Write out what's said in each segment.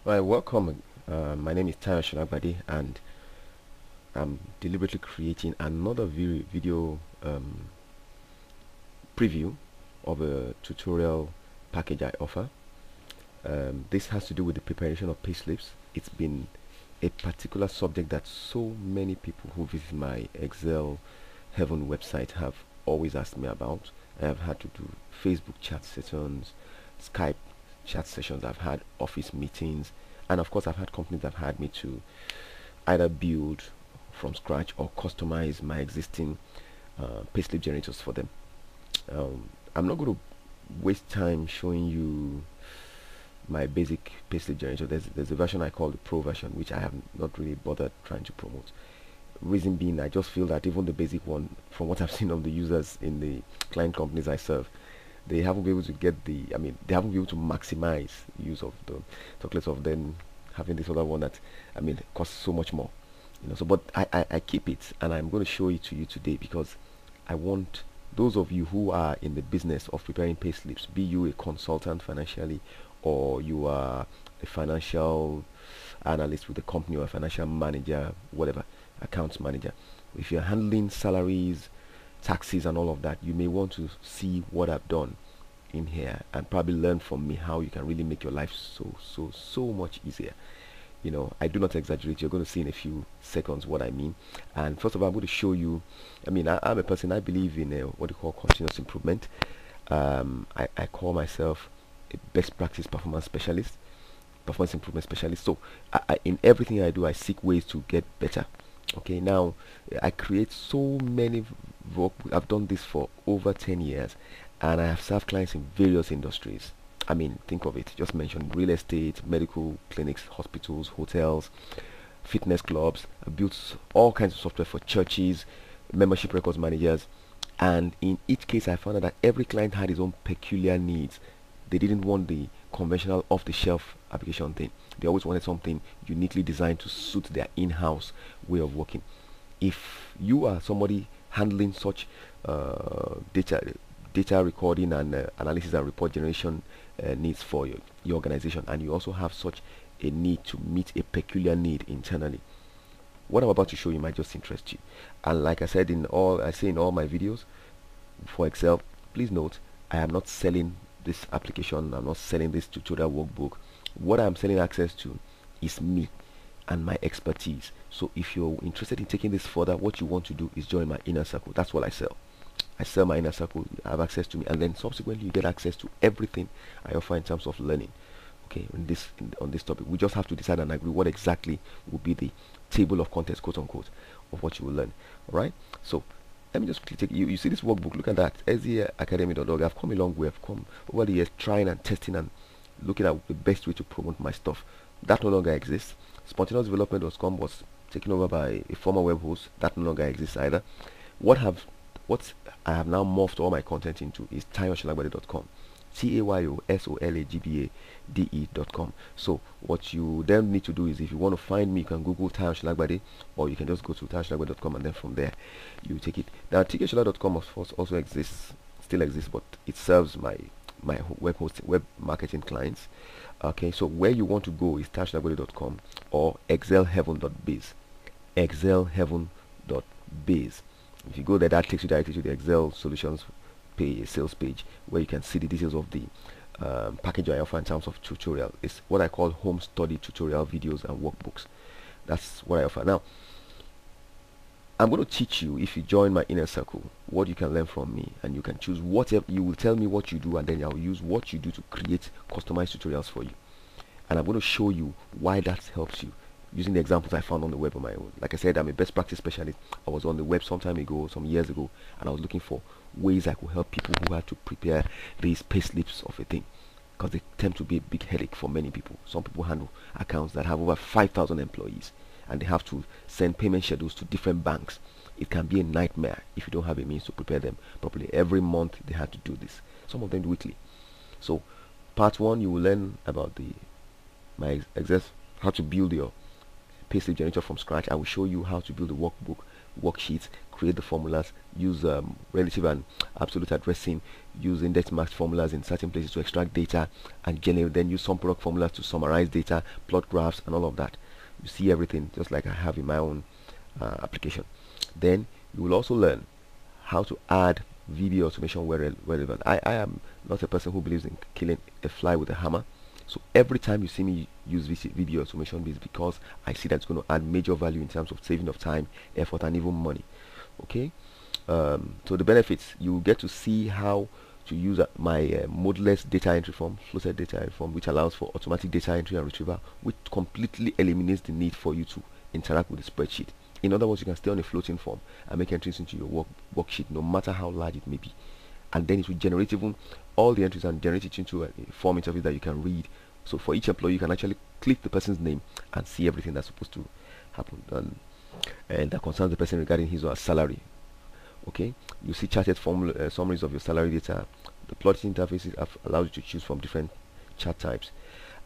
Well, welcome. My name is Solagbade, and I'm deliberately creating another video preview of a tutorial package I offer. This has to do with the preparation of payslips. It's been a particular subject that so many people who visit my Excel Heaven website have always asked me about. I have had to do Facebook chat sessions, Skype chat sessions, I've had office meetings, and of course I've had companies that have had me to either build from scratch or customize my existing payslip generators for them. I'm not going to waste time showing you my basic payslip generator. There's a version I call the Pro version, which I have not really bothered trying to promote. Reason being, I just feel that even the basic one, from what I've seen of the users in the client companies I serve, they haven't been able to get they haven't been able to maximize use of the chocolates of then having this other one that costs so much more. So but I keep it, and I'm going to show it to you today because I want those of you who are in the business of preparing pay slips, be you a consultant financially, or you are a financial analyst with a company, or a financial manager, whatever, accounts manager. If you're handling salaries, taxes and all of that, you may want to see what I've done in here and probably learn from me how you can really make your life so much easier. I do not exaggerate. You're going to see in a few seconds what I mean. And first of all, I'm going to show you, I'm a person, I believe in what you call continuous improvement. I call myself a best practice performance improvement specialist. So in everything I do, I seek ways to get better. Okay, now I create so many work. I've done this for over 10 years, and I have served clients in various industries. Think of it, just mention real estate, medical clinics, hospitals, hotels, fitness clubs. I built all kinds of software for churches, membership records managers, and in each case I found out that every client had his own peculiar needs. They didn't want the conventional off-the-shelf application thing. They always wanted something uniquely designed to suit their in-house way of working. If you are somebody handling such data recording and analysis and report generation needs for your organization, and you also have such a need to meet a peculiar need internally, what I'm about to show you might just interest you. And like I said in all my videos for Excel, please note I am not selling this application. I'm not selling this tutorial workbook. What I'm selling access to is me and my expertise. So if you're interested in taking this further, what you want to do is join my inner circle. That's what I sell. I sell my inner circle. You have access to me, and then subsequently you get access to everything I offer in terms of learning. Okay, on this topic, we just have to decide and agree what exactly will be the table of contents, quote unquote, of what you will learn. All right. So let me just quickly take you see this workbook. Look at that, SDAcademy.org. I've come a long way. I've come over the years trying and testing and looking at the best way to promote my stuff. That no longer exists. Spontaneousdevelopment.com was taken over by a former web host. That no longer exists either. What I have now morphed all my content into is tayosolagbade.com. TAYOSOLAGBADE.com. So what you then need to do is, if you want to find me, you can Google Solagbade, or you can just go to tayosolagbade.com, and then from there you take it. Now tkshola.com of course also still exists, but it serves my web marketing clients. Okay, so where you want to go is tayosolagbade.com or excelheaven.biz. excelheaven.biz. If you go there, that takes you directly to the Excel solutions sales page, where you can see the details of the package I offer in terms of tutorial. It's what I call home study tutorial videos and workbooks. That's what I offer. Now I'm going to teach you, if you join my inner circle, what you can learn from me, and you can choose whatever. You will tell me what you do, and then I'll use what you do to create customized tutorials for you, and I'm going to show you why that helps you using the examples I found on the web on my own. Like I said, I'm a best practice specialist. I was on the web some years ago, and I was looking for ways I could help people who had to prepare these pay slips of a thing, because they tend to be a big headache for many people. Some people handle accounts that have over 5,000 employees, and they have to send payment schedules to different banks. It can be a nightmare if you don't have a means to prepare them properly. Every month they have to do this, some of them weekly. So part 1, you will learn about how to build your payslip generator from scratch. I will show you how to build a workbook worksheets, create the formulas, use relative and absolute addressing, use index match formulas in certain places to extract data, and generate, then use some product formulas to summarize data, plot graphs, and all of that. You see everything just like I have in my own application. Then you will also learn how to add VBA automation where relevant. I am not a person who believes in killing a fly with a hammer. So every time you see me use VBA automation, it's because I see that's going to add major value in terms of saving of time, effort, and even money. Okay. So the benefits, you get to see how to use my modeless data entry form, floated data entry form, which allows for automatic data entry and retrieval, which completely eliminates the need for you to interact with the spreadsheet. In other words, you can stay on a floating form and make entries into your worksheet, no matter how large it may be. And then it will generate even all the entries and generate it into a form interface that you can read. So for each employee, you can actually click the person's name and see everything that's supposed to happen, and that concerns the person regarding his or her salary. Okay, you see charted summaries of your salary data. The plotting interface allows you to choose from different chart types,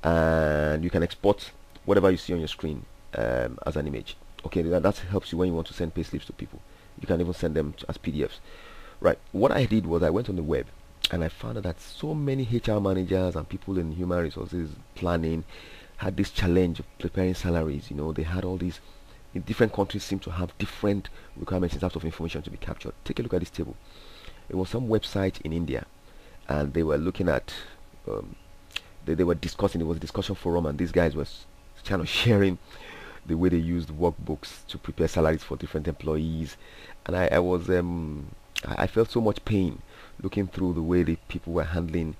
and you can export whatever you see on your screen as an image. Okay, that helps you when you want to send payslips to people. You can even send them as PDFs. Right, what I did was I went on the web and I found out that so many HR managers and people in human resources planning had this challenge of preparing salaries. You know, they had all these, in different countries seem to have different requirements in terms of information to be captured. Take a look at this table. It was some website in India, and they were looking at, they were discussing, it was a discussion forum, and these guys were kind of sharing the way they used workbooks to prepare salaries for different employees. And I felt so much pain looking through the way the people were handling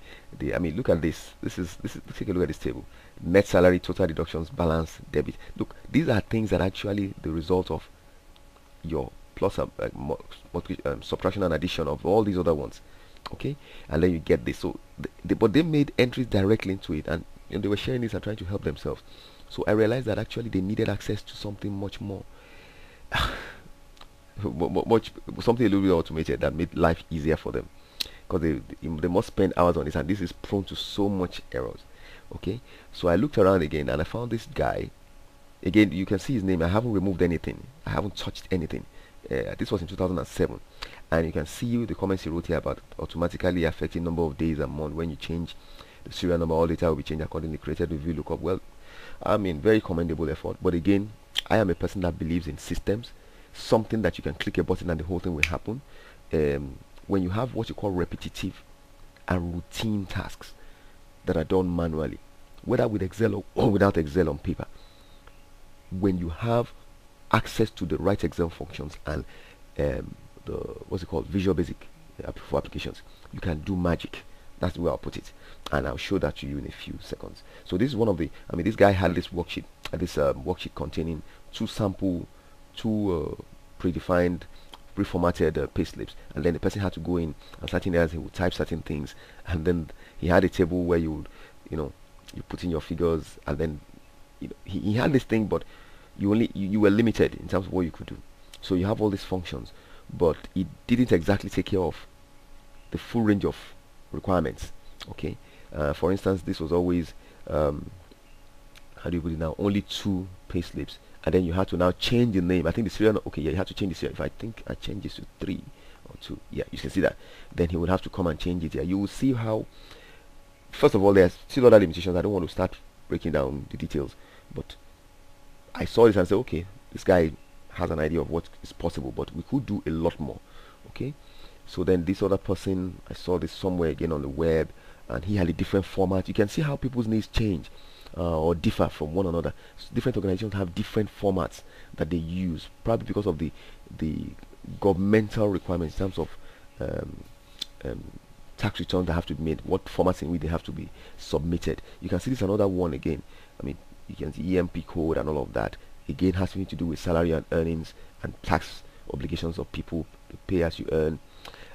I mean, look at this. This is take a look at this table. Net salary, total deductions, balance, debit. Look, these are things that actually the result of your plus subtraction and addition of all these other ones. Okay, and then you get this. So but they made entries directly into it, and they were sharing this and trying to help themselves. So I realized that actually they needed access to something much more something a little bit automated that made life easier for them, because they must spend hours on this, and this is prone to so much errors. Okay, so I looked around again and I found this guy. Again, you can see his name. I haven't removed anything, I haven't touched anything. This was in 2007, and you can see the comments he wrote here about automatically affecting number of days a month. When you change the serial number, all data will be changed accordingly. Created review lookup. Well, I mean, very commendable effort, but again, I am a person that believes in systems, something that you can click a button and the whole thing will happen. When you have what you call repetitive and routine tasks that are done manually, whether with Excel or without Excel on paper, when you have access to the right Excel functions and the what's it called, Visual Basic for applications, you can do magic. That's the way I'll put it, and I'll show that to you in a few seconds. So this is one of the, I mean, this guy had this worksheet, worksheet containing two predefined, pre-formatted payslips, and then the person had to go in and certain areas he would type certain things, and then he had a table where you put in your figures, and then he had this thing, but you were limited in terms of what you could do. So you have all these functions, but it didn't exactly take care of the full range of requirements. Okay, for instance, this was always how do you put it now, only 2 payslips, and then you had to now change the name. I think the serial, okay, yeah, you had to change the serial. If I think I changed this to 3 or 2, yeah, you can see that. Then he would have to come and change it here. You will see how, first of all, there's still other limitations. I don't want to start breaking down the details, but I saw this and said, okay, this guy has an idea of what is possible, but we could do a lot more. Okay, so then this other person, I saw this somewhere again on the web, and he had a different format. You can see how people's needs change or differ from one another. So different organizations have different formats that they use, probably because of the governmental requirements in terms of tax returns that have to be made, what formats in which they have to be submitted. You can see this another one again. I mean, you can see EMP code and all of that. Again, has something to do with salary and earnings and tax obligations of people to pay as you earn.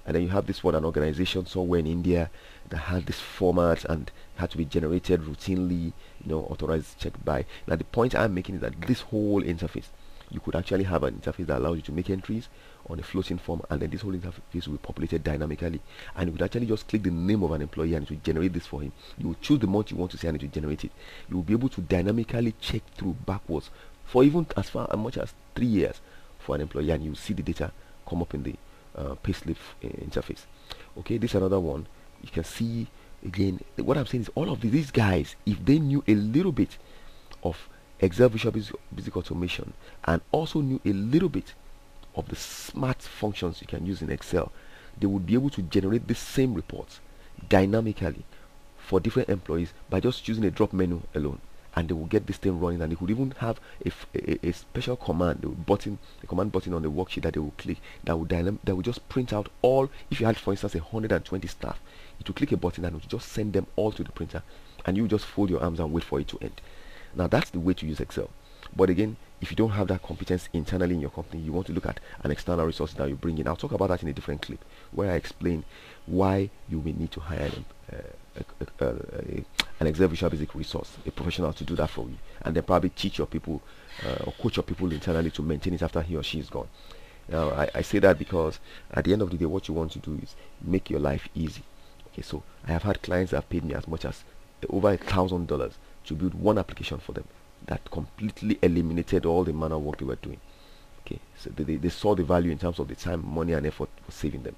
And then you have this one, an organization somewhere in India that had this format and had to be generated routinely, authorized, checked by. Now the point I'm making is that this whole interface, you could actually have an interface that allows you to make entries on a floating form, and then this whole interface will be populated dynamically, and you would actually just click the name of an employee and it will generate this for him. You will choose the month you want to see and it will generate it. You will be able to dynamically check through backwards for even as much as 3 years, for an employee, and you see the data come up in the payslip interface. Okay, this is another one. You can see again. What I'm saying is, all of these guys, if they knew a little bit of Excel Visual Basic Automation and also knew a little bit of the smart functions you can use in Excel, they would be able to generate the same reports dynamically for different employees by just choosing a drop menu alone, and they will get this thing running. And they could even have a special command, a command button on the worksheet that they will click that will just print out all. If you had, for instance, 120 staff, it will click a button and it will just send them all to the printer, and you just fold your arms and wait for it to end. Now that's the way to use Excel. But again, if you don't have that competence internally in your company, you want to look at an external resource that you bring in. I'll talk about that in a different clip where I explain why you may need to hire an Excel Visual Basic resource, a professional to do that for you, and then probably teach your people or coach your people internally to maintain it after he or she is gone. Now I say that because at the end of the day, what you want to do is make your life easy. Okay, so I have had clients that have paid me as much as over $1,000 to build one application for them that completely eliminated all the manual work they were doing. Okay, so they saw the value in terms of the time, money, and effort for saving them.